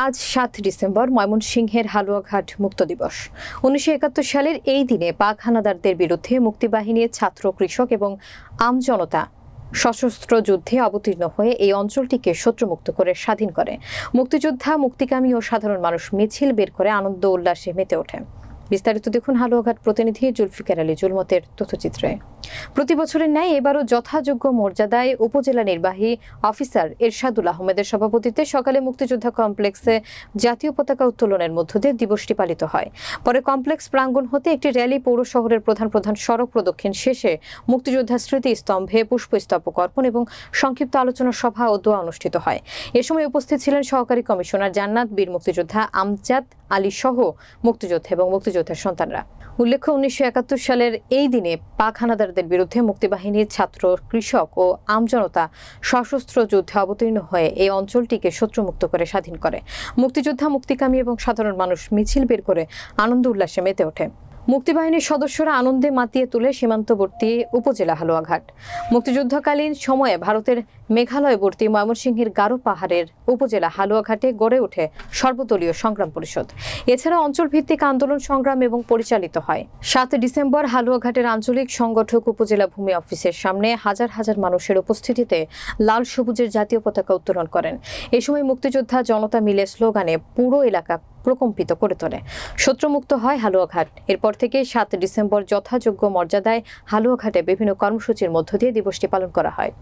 আজ ৭ ডিসেম্বর ময়মনসিংহের হালুয়াঘাট মুক্ত দিবস। ১৯৭১ সালের এই দিনে পাক হানাদারদের বিরুদ্ধে মুক্তিবাহিনীর ছাত্র, কৃষক এবং আমজনতা সশস্ত্র যুদ্ধে অবতীর্ণ হয়ে এই অঞ্চলটিকে শত্রুমুক্ত করে স্বাধীন করে। মুক্তিযোদ্ধা, মুক্তিকামী ও সাধারণ মানুষ মিছিল বের করে আনন্দ উল্লাসে মেতে ওঠে। বিস্তারিত দেখুন হালুয়াঘাট প্রতিনিধি জুলফিকার আলী জুলমতের তথ্যচিত্রে। প্রতি বছরের ন্যায় এবারও যথাযোগ্য মর্যাদায় উপজেলা নির্বাহী অফিসার এরশাদুল আহমেদের সভাপতিত্বে সকালে মুক্তিযোদ্ধা কমপ্লেক্সে জাতীয় পতাকা উত্তোলনের মধ্য দিয়ে দিবসটি পালিত হয়। পরে কমপ্লেক্স প্রাঙ্গণ হতে একটি র্যালি পৌর শহরের প্রধান প্রধান সড়ক প্রদক্ষিণ শেষে মুক্তিযোদ্ধা স্মৃতি স্তম্ভে পুষ্পস্তবক অর্পণ এবং সংক্ষিপ্ত আলোচনা সভা ও দোয়া অনুষ্ঠিত হয়। এ সময় উপস্থিত ছিলেন সহকারী কমিশনার জান্নাত, বীর মুক্তিযোদ্ধা আমজাদ আলী সহ মুক্তিযোদ্ধা এবং মুক্তিযোদ্ধার সন্তানরা। উল্লেখ্য, ১৯৭১ সালের এই দিনে পাক হানাদারদের বিরুদ্ধে মুক্তিবাহিনীর ছাত্র, কৃষক ও আমজনতা সশস্ত্র যুদ্ধে অবতীর্ণ হয়ে এই অঞ্চলটিকে শত্রুমুক্ত করে স্বাধীন করে। মুক্তিযোদ্ধা, মুক্তিকামী এবং সাধারণ মানুষ মিছিল বের করে আনন্দ উল্লাসে মেতে ওঠে। মুক্তিবাহিনীর সদস্যরা আনন্দে মাতিয়ে তুলে সীমান্তবর্তী উপজেলা হালুয়াঘাট। মুক্তিযুদ্ধকালীন সময়ে ভারতের মেঘালয়বর্তী ময়মনসিংহের গারো পাহাড়ের উপজেলা হালুয়াঘাটে গড়ে ওঠে সর্বদলীয় সংগ্রাম পরিষদ। এছাড়া অঞ্চলভিত্তিক আন্দোলন সংগ্রাম এবং পরিচালিত হয়। ৭ ডিসেম্বর হালুয়াঘাটের আঞ্চলিক সংগঠক উপজেলা ভূমি অফিসের সামনে হাজার হাজার মানুষের উপস্থিতিতে লাল সবুজের জাতীয় পতাকা উত্তোলন করেন। এ সময় মুক্তিযোদ্ধা জনতা মিলে স্লোগানে পুরো এলাকা প্রকম্পিত করে তোলে। শত্রুমুক্ত হয় হালুয়াঘাট। এরপর থেকে ৭ ডিসেম্বর যথাযোগ্য মর্যাদায় হালুয়াঘাটে বিভিন্ন কর্মসূচির মধ্য দিয়ে দিবসটি পালন করা হয়।